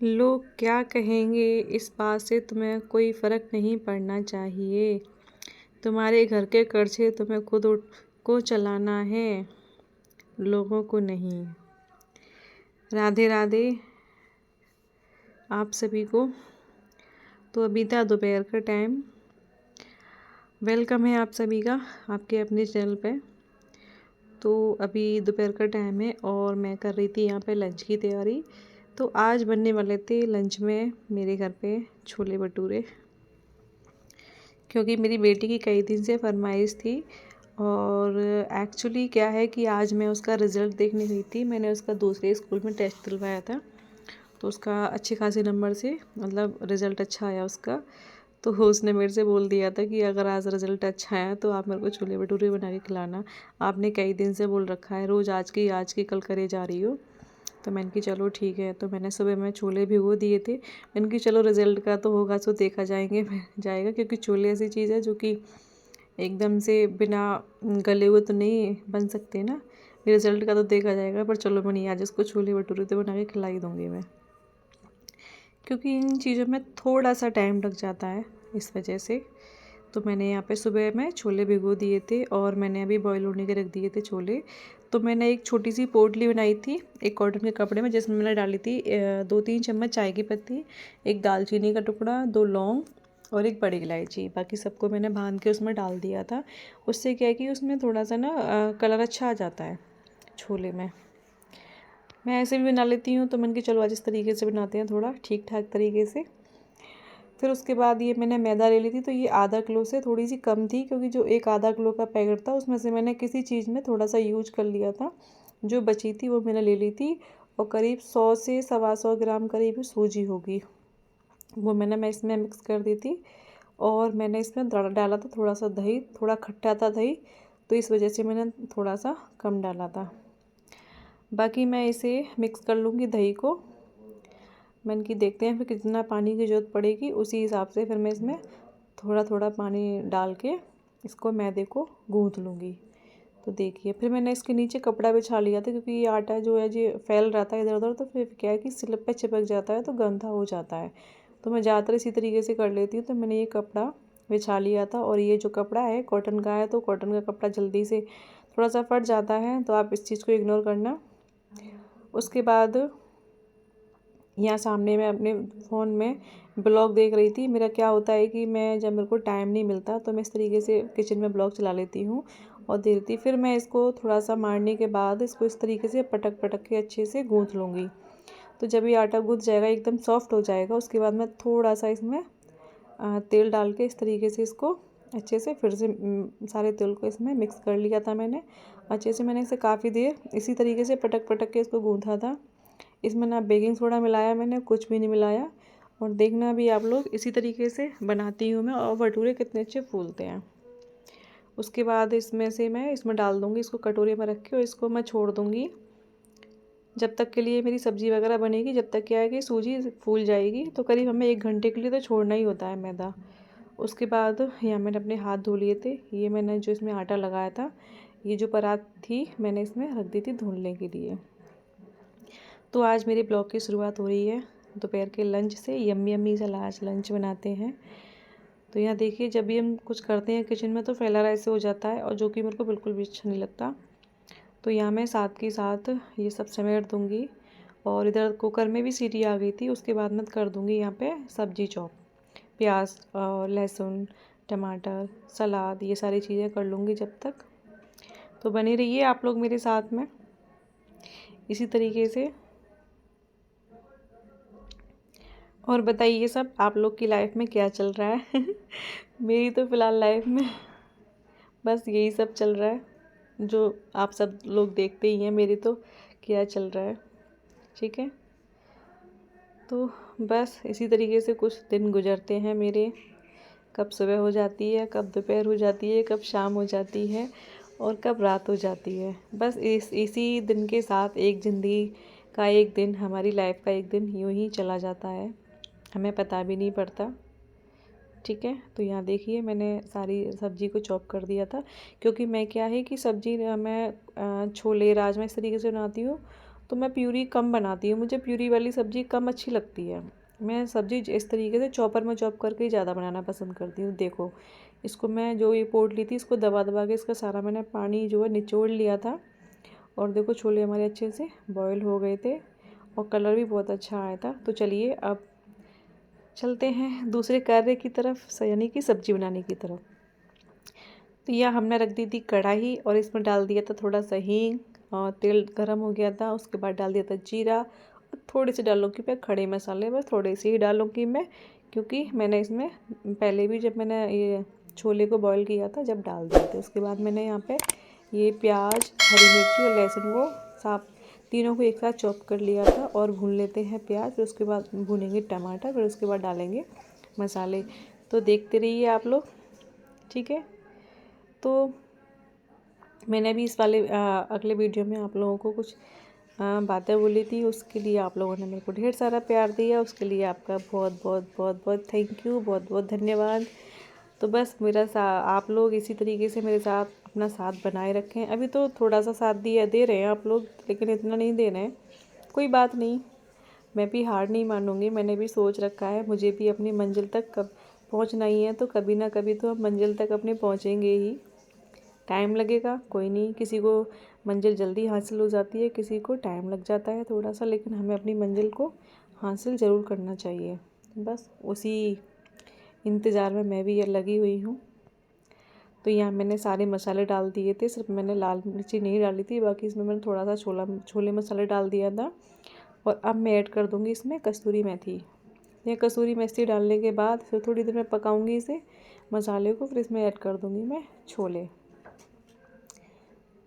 लोग क्या कहेंगे इस बात से तुम्हें कोई फ़र्क नहीं पड़ना चाहिए। तुम्हारे घर के कर्ज़े तुम्हें खुद को चलाना है, लोगों को नहीं। राधे राधे आप सभी को। तो अभी था दोपहर का टाइम। वेलकम है आप सभी का आपके अपने चैनल पे। तो अभी दोपहर का टाइम है और मैं कर रही थी यहाँ पे लंच की तैयारी। तो आज बनने वाले थे लंच में मेरे घर पे छोले भटूरे, क्योंकि मेरी बेटी की कई दिन से फरमाइश थी। और एक्चुअली क्या है कि आज मैं उसका रिज़ल्ट देखने गई थी। मैंने उसका दूसरे स्कूल में टेस्ट दिलवाया था, तो उसका अच्छे खासे नंबर से मतलब रिज़ल्ट अच्छा आया उसका। तो उसने मेरे से बोल दिया था कि अगर आज रिज़ल्ट अच्छा आया तो आप मेरे को छोले भटूरे बना के खिलाना। आपने कई दिन से बोल रखा है, रोज़ आज की कल करे जा रही हो। तो मैंने कि चलो ठीक है। तो मैंने सुबह में छोले भिगो दिए थे। मैंने कि चलो रिज़ल्ट का तो होगा तो देखा जाएगा, क्योंकि छोले ऐसी चीज़ है जो कि एकदम से बिना गले हुए तो नहीं बन सकते ना। रिज़ल्ट का तो देखा जाएगा, पर चलो मैं नहीं, आज उसको छोले भटूरे तो बना के खिला ही दूँगी मैं, क्योंकि इन चीज़ों में थोड़ा सा टाइम लग जाता है इस वजह से। तो मैंने यहाँ पे सुबह में छोले भिगो दिए थे और मैंने अभी बॉईल होने के रख दिए थे छोले। तो मैंने एक छोटी सी पोटली बनाई थी एक कॉटन के कपड़े में, जिसमें मैंने डाली थी 2-3 चम्मच चाय की पत्ती, एक दालचीनी का टुकड़ा, 2 लौंग और एक बड़ी इलायची। बाकी सबको मैंने बांध के उसमें डाल दिया था। उससे क्या है कि उसमें थोड़ा सा ना कलर अच्छा आ जाता है छोले में। मैं ऐसे भी बना लेती हूँ, तो मैंने कि चलो आज इस तरीके से बनाते हैं, थोड़ा ठीक ठाक तरीके से। फिर उसके बाद ये मैंने मैदा ले ली थी। तो ये आधा किलो से थोड़ी सी कम थी, क्योंकि जो एक आधा किलो का पैकेट था उसमें से मैंने किसी चीज़ में थोड़ा सा यूज कर लिया था। जो बची थी वो मैंने ले ली थी। और करीब 100 से 125 ग्राम करीब सूजी होगी, वो मैं इसमें मिक्स कर दी थी। और मैंने इसमें डाला था थोड़ा सा दही, थोड़ा खट्टा था दही, तो इस वजह से मैंने थोड़ा सा कम डाला था। बाकी मैं इसे मिक्स कर लूँगी दही को। मैंने कि देखते हैं फिर कितना पानी की ज़रूरत पड़ेगी, उसी हिसाब से फिर मैं इसमें थोड़ा थोड़ा पानी डाल के इसको मैदे को गूँथ लूँगी। तो देखिए फिर मैंने इसके नीचे कपड़ा बिछा लिया था, क्योंकि ये आटा जो है ये फैल रहा था इधर उधर, तो फिर क्या है कि स्लिप पे चिपक जाता है तो गंदा हो जाता है। तो मैं ज़्यादातर इसी तरीके से कर लेती हूँ। तो मैंने ये कपड़ा बिछा लिया था, और ये जो कपड़ा है कॉटन का है, तो कॉटन का कपड़ा जल्दी से थोड़ा सा फट जाता है, तो आप इस चीज़ को इग्नोर करना। उसके बाद यहाँ सामने मैं अपने फ़ोन में ब्लॉग देख रही थी। मेरा क्या होता है कि मैं जब मेरे को टाइम नहीं मिलता तो मैं इस तरीके से किचन में ब्लॉग चला लेती हूँ और देखती। फिर मैं इसको थोड़ा सा मारने के बाद इसको इस तरीके से पटक पटक के अच्छे से गूँथ लूँगी। तो जब ये आटा गूँथ जाएगा, एकदम सॉफ्ट हो जाएगा, उसके बाद मैं थोड़ा सा इसमें तेल डाल के इस तरीके से इसको अच्छे से फिर से सारे तेल को इसमें मिक्स कर लिया था मैंने अच्छे से। मैंने इसे काफ़ी देर इसी तरीके से पटक पटक के इसको गूँथा था। इसमें ना बेकिंग सोडा मिलाया मैंने, कुछ भी नहीं मिलाया। और देखना भी आप लोग इसी तरीके से बनाती हूँ मैं, और भटूरे कितने अच्छे फूलते हैं। उसके बाद इसमें से मैं इसमें डाल दूँगी, इसको कटोरे में रख के, और इसको मैं छोड़ दूँगी जब तक के लिए मेरी सब्ज़ी वगैरह बनेगी। जब तक क्या है कि सूजी फूल जाएगी, तो करीब हमें 1 घंटे के लिए तो छोड़ना ही होता है मैदा। उसके बाद यहाँ मैंने अपने हाथ धो लिए थे। ये मैंने जो इसमें आटा लगाया था, ये जो परात थी मैंने इसमें रख दी थी धुलने के लिए। तो आज मेरे ब्लॉग की शुरुआत हो रही है दोपहर के लंच से। यम्मी यम्मी सा आज लंच बनाते हैं। तो यहाँ देखिए, जब भी हम कुछ करते हैं किचन में तो फैला ऐसे हो जाता है, और जो कि मेरे को बिल्कुल भी अच्छा नहीं लगता। तो यहाँ मैं साथ के साथ ये सब समेट दूँगी। और इधर कुकर में भी सीटी आ गई थी। उसके बाद मैं कर दूँगी यहाँ पे सब्जी चॉप, प्याज और लहसुन, टमाटर, सलाद, ये सारी चीज़ें कर लूँगी जब तक। तो बने रहिए आप लोग मेरे साथ में इसी तरीके से। और बताइए सब आप लोग की लाइफ में क्या चल रहा है। मेरी तो फ़िलहाल लाइफ में बस यही सब चल रहा है, जो आप सब लोग देखते ही हैं मेरी तो क्या चल रहा है। ठीक है, तो बस इसी तरीके से कुछ दिन गुजरते हैं मेरे। कब सुबह हो जाती है, कब दोपहर हो जाती है, कब शाम हो जाती है, और कब रात हो जाती है। बस इसी दिन के साथ एक ज़िंदगी का एक दिन, हमारी लाइफ का एक दिन यूँ ही चला जाता है, हमें पता भी नहीं पड़ता। ठीक है, तो यहाँ देखिए मैंने सारी सब्ज़ी को चॉप कर दिया था, क्योंकि मैं क्या है कि सब्ज़ी मैं छोले राजमा इस तरीके से बनाती हूँ, तो मैं प्यूरी कम बनाती हूँ, मुझे प्यूरी वाली सब्ज़ी कम अच्छी लगती है। मैं सब्ज़ी इस तरीके से चॉपर में चॉप करके ही ज़्यादा बनाना पसंद करती हूँ। देखो, इसको मैं जो ये पोट ली थी, इसको दबा दबा के इसका सारा मैंने पानी जो है निचोड़ लिया था। और देखो, छोले हमारे अच्छे से बॉयल हो गए थे और कलर भी बहुत अच्छा आया था। तो चलिए अब चलते हैं दूसरे कार्य की तरफ, यानी कि सब्ज़ी बनाने की तरफ। तो यह हमने रख दी थी कढ़ाई और इसमें डाल दिया था थोड़ा सा हींग और तेल गरम हो गया था। उसके बाद डाल दिया था जीरा और थोड़े से डालूँगी मैं खड़े मसाले, बस थोड़े से ही डालूँगी मैं, क्योंकि मैंने इसमें पहले भी जब मैंने ये छोले को बॉईल किया था जब डाल दिए थे। उसके बाद मैंने यहाँ पे ये प्याज, हरी मिर्ची और लहसुन को साफ तीनों को एक साथ चॉप कर लिया था और भून लेते हैं प्याज। फिर उसके बाद भूनेंगे टमाटर, फिर उसके बाद डालेंगे मसाले। तो देखते रहिए आप लोग, ठीक है। तो मैंने भी इस वाले अगले वीडियो में आप लोगों को कुछ बातें बोली थी, उसके लिए आप लोगों ने मेरे को ढेर सारा प्यार दिया, उसके लिए आपका बहुत बहुत बहुत बहुत थैंक यू, बहुत बहुत धन्यवाद। तो बस आप लोग इसी तरीके से मेरे साथ अपना साथ बनाए रखें। अभी तो थोड़ा सा साथ दे रहे हैं आप लोग, लेकिन इतना नहीं दे रहे हैं। कोई बात नहीं, मैं भी हार नहीं मानूंगी। मैंने भी सोच रखा है, मुझे भी अपनी मंजिल तक कब पहुंचना ही है, तो कभी ना कभी तो हम मंजिल तक अपने पहुंचेंगे ही। टाइम लगेगा, कोई नहीं, किसी को मंजिल जल्दी हासिल हो जाती है, किसी को टाइम लग जाता है थोड़ा सा, लेकिन हमें अपनी मंजिल को हासिल ज़रूर करना चाहिए। बस उसी इंतज़ार में मैं भी लगी हुई हूँ। तो यहाँ मैंने सारे मसाले डाल दिए थे, सिर्फ मैंने लाल मिर्ची नहीं डाली थी, बाकी इसमें मैंने थोड़ा सा छोले मसाले डाल दिया था। और अब मैं ऐड कर दूँगी इसमें कसूरी मेथी। यह कसूरी मेथी डालने के बाद फिर थोड़ी देर में पकाऊंगी इसे मसाले को, फिर इसमें ऐड कर दूँगी मैं छोले।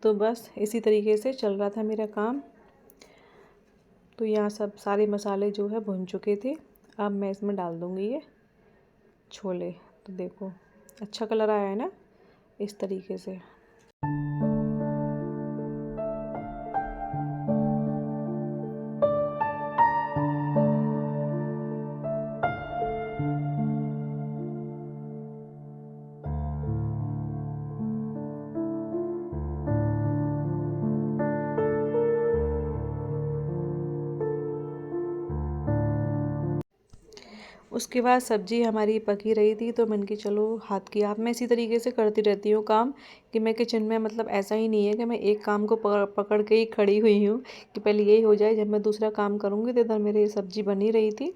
तो बस इसी तरीके से चल रहा था मेरा काम। तो यहाँ सब सारे मसाले जो है भुन चुके थे। अब मैं इसमें डाल दूँगी ये छोले। तो देखो, अच्छा कलर आया है ना, इस तरीके से। उसके बाद सब्ज़ी हमारी पकी रही थी, तो मैंने कि चलो हाथ की हाथ मैं इसी तरीके से करती रहती हूँ काम, कि मैं किचन में मतलब ऐसा ही नहीं है कि मैं एक काम को पकड़ के ही खड़ी हुई हूँ कि पहले यही हो जाए, जब मैं दूसरा काम करूँगी। तो इधर मेरी सब्ज़ी बनी रही थी।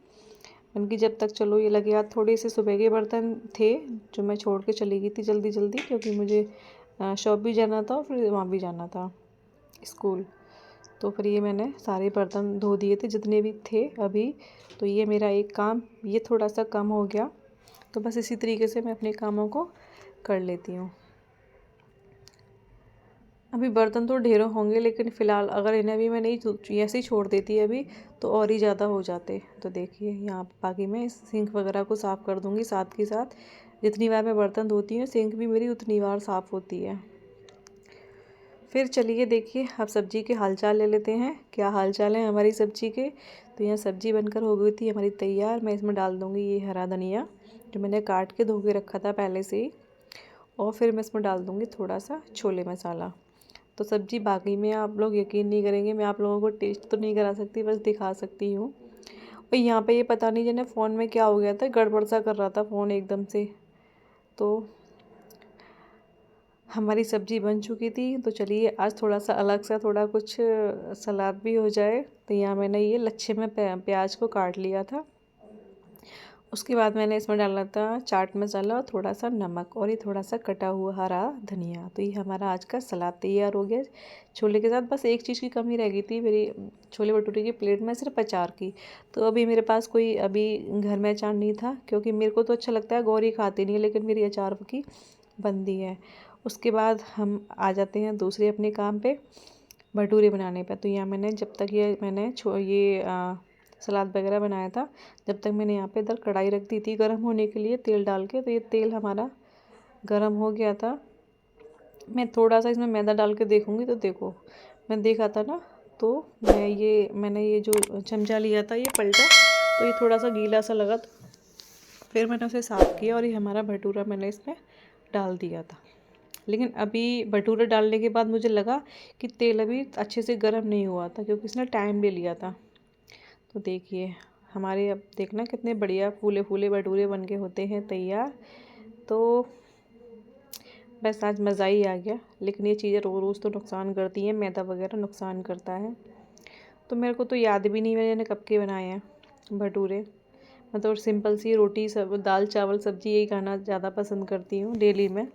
मैंने कि जब तक चलो ये लगे हाथ, थोड़े से सुबह के बर्तन थे जो मैं छोड़ के चली गई थी जल्दी जल्दी, क्योंकि मुझे शॉप भी जाना था और फिर वहाँ भी जाना था स्कूल। तो फिर ये मैंने सारे बर्तन धो दिए थे जितने भी थे अभी। तो ये मेरा एक काम ये थोड़ा सा कम हो गया। तो बस इसी तरीके से मैं अपने कामों को कर लेती हूँ। अभी बर्तन तो ढेरों होंगे, लेकिन फ़िलहाल अगर इन्हें भी मैं नहीं ऐसे ही छोड़ देती अभी, तो और ही ज़्यादा हो जाते। तो देखिए यहाँ बाकी मैं सिंक वगैरह को साफ़ कर दूँगी साथ के साथ। जितनी बार मैं बर्तन धोती हूँ, सिंक भी मेरी उतनी बार साफ़ होती है। फिर चलिए देखिए, अब सब्ज़ी के हालचाल ले लेते हैं, क्या हालचाल है हमारी सब्ज़ी के। तो यहाँ सब्ज़ी बनकर हो गई थी हमारी तैयार। मैं इसमें डाल दूँगी ये हरा धनिया जो मैंने काट के धो के रखा था पहले से ही। और फिर मैं इसमें डाल दूँगी थोड़ा सा छोले मसाला। तो सब्ज़ी बाकी में आप लोग यकीन नहीं करेंगे, मैं आप लोगों को टेस्ट तो नहीं करा सकती, बस दिखा सकती हूँ। और यहाँ पे ये पता नहीं जने फ़ोन में क्या हो गया था, गड़बड़ सा कर रहा था फ़ोन एकदम से। तो हमारी सब्ज़ी बन चुकी थी। तो चलिए आज थोड़ा सा अलग सा थोड़ा कुछ सलाद भी हो जाए। तो यहाँ मैंने ये लच्छे में प्याज को काट लिया था। उसके बाद मैंने इसमें डाला था चाट मसाला और थोड़ा सा नमक और ये थोड़ा सा कटा हुआ हरा धनिया। तो ये हमारा आज का सलाद तैयार हो गया छोले के साथ। बस एक चीज़ की कमी रह गई थी मेरी छोले भटूरे की प्लेट में, सिर्फ अचार की। तो अभी मेरे पास कोई अभी घर में अचार नहीं था, क्योंकि मेरे को तो अच्छा लगता है, गौरी खाती नहीं है, लेकिन मेरी अचार की बंदी है। उसके बाद हम आ जाते हैं दूसरे अपने काम पे, भटूरे बनाने पे। तो यहाँ मैंने जब तक ये सलाद वगैरह बनाया था, जब तक मैंने यहाँ पे इधर कढ़ाई रख दी थी गर्म होने के लिए तेल डाल के। तो ये तेल हमारा गर्म हो गया था। मैं थोड़ा सा इसमें मैदा डाल के देखूँगी, तो देखो मैं देखा था ना, तो मैंने ये जो चमचा लिया था ये पलटा, तो ये थोड़ा सा गीला सा लगा। फिर मैंने उसे साफ़ किया और ये हमारा भटूरा मैंने इसमें डाल दिया था। लेकिन अभी भटूरे डालने के बाद मुझे लगा कि तेल अभी अच्छे से गर्म नहीं हुआ था, क्योंकि इसने टाइम ले लिया था। तो देखिए हमारे, अब देखना कितने बढ़िया फूले फूले भटूरे बन के होते हैं तैयार। तो बस आज मज़ा ही आ गया। लेकिन ये चीज़ें रोज़ रोज़ तो नुकसान करती हैं, मैदा वगैरह नुकसान करता है। तो मेरे को तो याद भी नहीं मैंने कब के बनाए हैं भटूरे। मैं तो सिंपल सी रोटी, सब दाल चावल सब्ज़ी यही खाना ज़्यादा पसंद करती हूँ डेली में।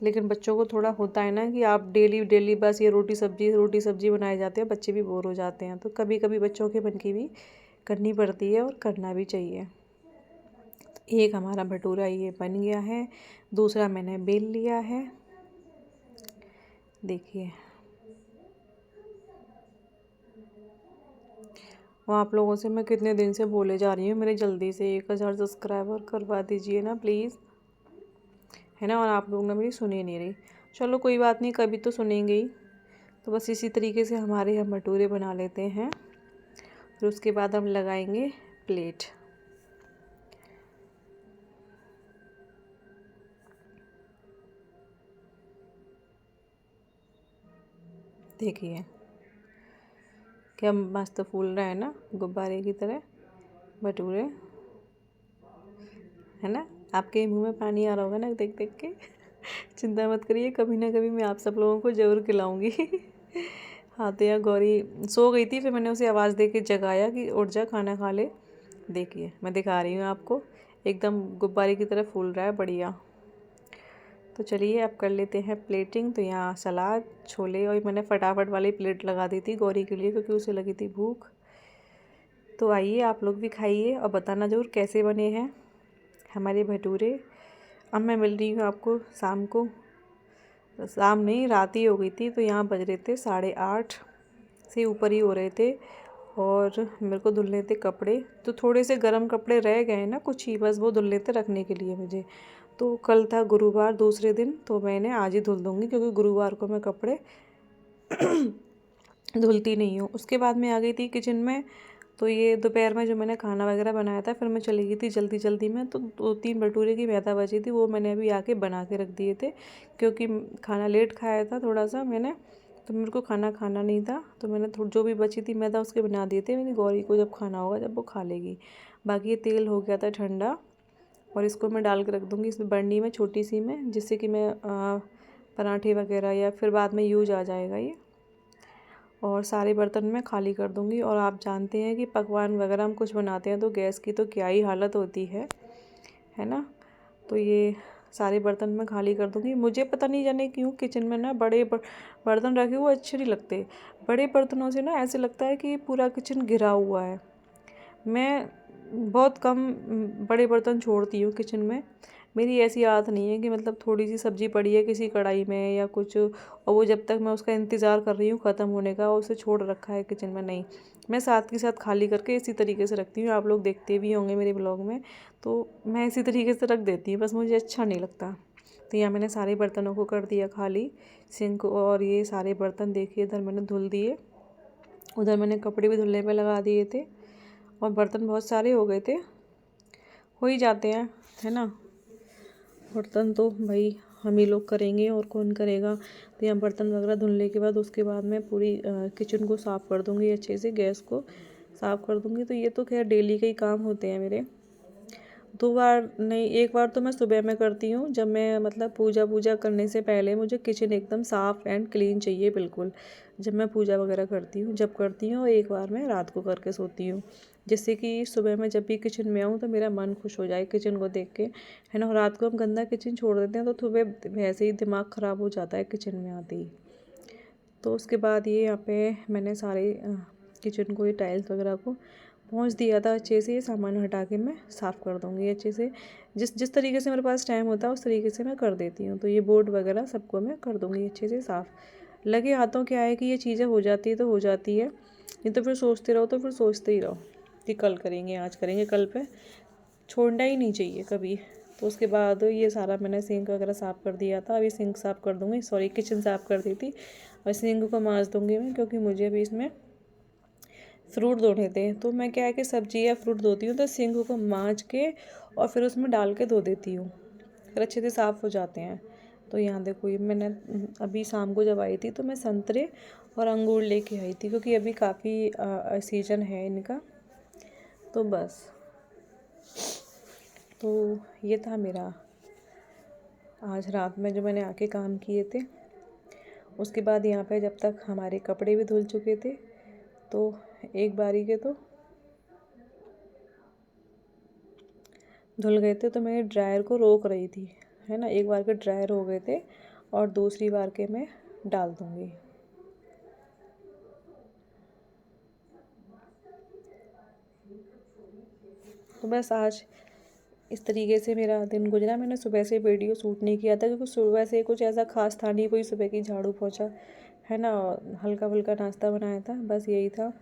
लेकिन बच्चों को थोड़ा होता है ना कि आप डेली डेली बस ये रोटी सब्ज़ी बनाए जाते हैं, बच्चे भी बोर हो जाते हैं। तो कभी कभी बच्चों के मन की भी करनी पड़ती है और करना भी चाहिए। एक हमारा भटूरा ये बन गया है, दूसरा मैंने बेल लिया है। देखिए और आप लोगों से मैं कितने दिन से बोले जा रही हूँ, मेरे जल्दी से 1000 सब्सक्राइबर करवा दीजिए ना प्लीज़, है ना। और आप लोग ना मेरी सुनी नहीं रही। चलो कोई बात नहीं, कभी तो सुनेंगे ही। तो बस इसी तरीके से हमारे हम भटूरे बना लेते हैं। फिर उसके बाद हम लगाएंगे प्लेट। देखिए क्या मस्त फूल रहा है ना, गुब्बारे की तरह भटूरे, है ना। आपके मुंह में पानी आ रहा होगा ना देख देख के। चिंता मत करिए, कभी ना कभी मैं आप सब लोगों को ज़रूर खिलाऊंगी। हाँ तो यार गौरी सो गई थी, फिर मैंने उसे आवाज़ दे के जगाया कि उठ जा खाना खा ले। देखिए मैं दिखा रही हूँ आपको, एकदम गुब्बारे की तरह फूल रहा है, बढ़िया। तो चलिए अब कर लेते हैं प्लेटिंग। तो यहाँ सलाद, छोले, और मैंने फटाफट वाली प्लेट लगा दी थी गौरी के लिए, क्योंकि उसे लगी थी भूख। तो आइए आप लोग भी खाइए और बताना ज़रूर कैसे बने हैं हमारे भटूरे। अब मैं मिल रही हूँ आपको शाम को, शाम नहीं रात ही हो गई थी। तो यहाँ बज रहे थे 8:30 से ऊपर ही हो रहे थे। और मेरे को धुलने थे कपड़े, तो थोड़े से गर्म कपड़े रह गए ना कुछ ही, बस वो धुलने थे रखने के लिए मुझे। तो कल था गुरुवार दूसरे दिन, तो मैंने आज ही धुल दूँगी, क्योंकि गुरुवार को मैं कपड़े धुलती नहीं हूँ। उसके बाद मैं आ गई थी किचन में। तो ये दोपहर में जो मैंने खाना वगैरह बनाया था, फिर मैं चली गई थी जल्दी जल्दी में। तो 2-3 भटूरे की मैदा बची थी, वो मैंने अभी आके बना के रख दिए थे, क्योंकि खाना लेट खाया था थोड़ा सा मैंने। तो मेरे को खाना खाना नहीं था, तो मैंने जो भी बची थी मैदा उसके बना दिए थे। मेरी गौरी को जब खाना होगा जब वो खा लेगी। बाकी ये तेल हो गया था ठंडा, और इसको मैं डाल के रख दूँगी इस बर्नी में, छोटी सी में, जिससे कि मैं पराठे वगैरह या फिर बाद में यूज आ जाएगा ये। और सारे बर्तन मैं खाली कर दूँगी। और आप जानते हैं कि पकवान वगैरह हम कुछ बनाते हैं तो गैस की तो क्या ही हालत होती है ना। तो ये सारे बर्तन मैं खाली कर दूँगी। मुझे पता नहीं जाने क्यों किचन में ना बड़े बर्तन रखे हुए अच्छे नहीं लगते। बड़े बर्तनों से ना ऐसे लगता है कि पूरा किचन घिरा हुआ है। मैं बहुत कम बड़े बर्तन छोड़ती हूँ किचन में। मेरी ऐसी आदत नहीं है कि मतलब थोड़ी सी सब्ज़ी पड़ी है किसी कढ़ाई में या कुछ, और वो जब तक मैं उसका इंतज़ार कर रही हूँ ख़त्म होने का, और उसे छोड़ रखा है किचन में, नहीं। मैं साथ के साथ खाली करके इसी तरीके से रखती हूँ। आप लोग देखते भी होंगे मेरे ब्लॉग में, तो मैं इसी तरीके से रख देती हूँ, बस मुझे अच्छा नहीं लगता। तो यहाँ मैंने सारे बर्तनों को कर दिया खाली, सिंक और ये सारे बर्तन देखिए इधर मैंने धुल दिए। उधर मैंने कपड़े भी धुलने पे लगा दिए थे, और बर्तन बहुत सारे हो गए थे, हो ही जाते हैं, है ना। बर्तन तो भाई हम ही लोग करेंगे और कौन करेगा। तो यहाँ बर्तन वगैरह धुलने के बाद उसके बाद मैं पूरी किचन को साफ़ कर दूँगी अच्छे से, गैस को साफ़ कर दूँगी। तो ये तो खैर डेली के ही काम होते हैं मेरे। 2 बार नहीं, 1 बार तो मैं सुबह में करती हूँ, जब मैं मतलब पूजा करने से पहले मुझे किचन एकदम साफ़ एंड क्लीन चाहिए बिल्कुल, जब मैं पूजा वगैरह करती हूँ जब करती हूँ। और 1 बार मैं रात को करके सोती हूँ, जिससे कि सुबह में जब भी किचन में आऊँ तो मेरा मन खुश हो जाए किचन को देख के, है ना। रात को हम गंदा किचन छोड़ देते हैं तो सुबह वैसे ही दिमाग ख़राब हो जाता है किचन में आते ही। तो उसके बाद ये यहाँ पे मैंने सारे किचन को, ये टाइल्स वगैरह को पहुँच दिया था अच्छे से। ये सामान हटा के मैं साफ़ कर दूँगी अच्छे से, जिस तरीके से मेरे पास टाइम होता है उस तरीके से मैं कर देती हूँ। तो ये बोर्ड वगैरह सबको मैं कर दूँगी अच्छे से साफ़। लगे हाथों क्या है कि ये चीज़ें हो जाती है तो हो जाती है, नहीं तो फिर सोचते रहो तो फिर सोचते ही रहो कि कल करेंगे, आज करेंगे, कल पे छोड़ना ही नहीं चाहिए कभी। तो उसके बाद ये सारा मैंने सिंक वगैरह साफ़ कर दिया था। अभी सिंक साफ़ कर दूँगी, सॉरी किचन साफ़ कर दी थी, और सिंक को मांज दूँगी मैं, क्योंकि मुझे अभी इसमें फ्रूट धोने थे। तो मैं क्या है कि सब्ज़ी या फ्रूट धोती हूँ तो सिंक को मांज के और फिर उसमें डाल के धो देती हूँ, फिर अच्छे से साफ़ हो जाते हैं। तो यहाँ देखो ये मैंने अभी शाम को जब आई थी तो मैं संतरे और अंगूर लेके आई थी, क्योंकि अभी काफ़ी सीजन है इनका। तो बस तो ये था मेरा आज रात में जो मैंने आके काम किए थे। उसके बाद यहाँ पे जब तक हमारे कपड़े भी धुल चुके थे तो एक बारी के तो धुल गए थे, तो मैं ड्रायर को रोक रही थी, है ना। एक बार के ड्रायर हो गए थे और दूसरी बार के मैं डाल दूँगी। तो बस आज इस तरीके से मेरा दिन गुजरा। मैंने सुबह से वीडियो शूट नहीं किया था क्योंकि सुबह से कुछ ऐसा खास था नहीं, कोई सुबह की झाड़ू पोछा, है ना, हल्का फुल्का नाश्ता बनाया था, बस यही था।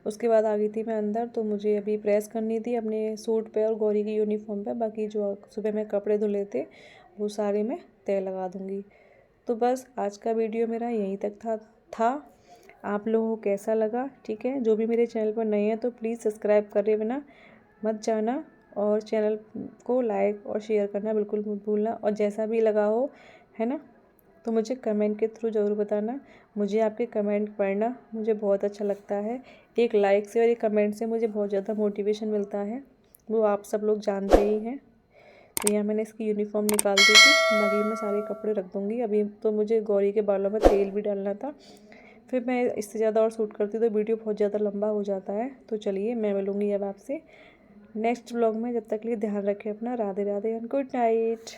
उसके बाद आ गई थी मैं अंदर, तो मुझे अभी प्रेस करनी थी अपने सूट पे और गौरी की यूनिफॉर्म पे। बाकी जो सुबह में कपड़े धुले थे वो सारे मैं तय लगा दूँगी। तो बस आज का वीडियो मेरा यहीं तक था। आप लोगों को कैसा लगा? ठीक है, जो भी मेरे चैनल पर नए हैं तो प्लीज़ सब्सक्राइब करे बिना मत जाना, और चैनल को लाइक और शेयर करना बिल्कुल मत भूलना। और जैसा भी लगा हो, है ना, तो मुझे कमेंट के थ्रू ज़रूर बताना। मुझे आपके कमेंट पढ़ना मुझे बहुत अच्छा लगता है। एक लाइक से और एक कमेंट से मुझे बहुत ज़्यादा मोटिवेशन मिलता है, वो आप सब लोग जानते ही हैं। तो यहाँ मैंने इसकी यूनिफॉर्म निकाल दी थी, बाकी मैं सारे कपड़े रख दूँगी। अभी तो मुझे गौरी के बालों में तेल भी डालना था, फिर मैं इससे ज़्यादा और शूट करती तो वीडियो बहुत ज़्यादा लंबा हो जाता है। तो चलिए मैं मिलूँगी अब आपसे नेक्स्ट व्लॉग में। जब तक के लिए ध्यान रखें अपना। Radhe Radhe and good night.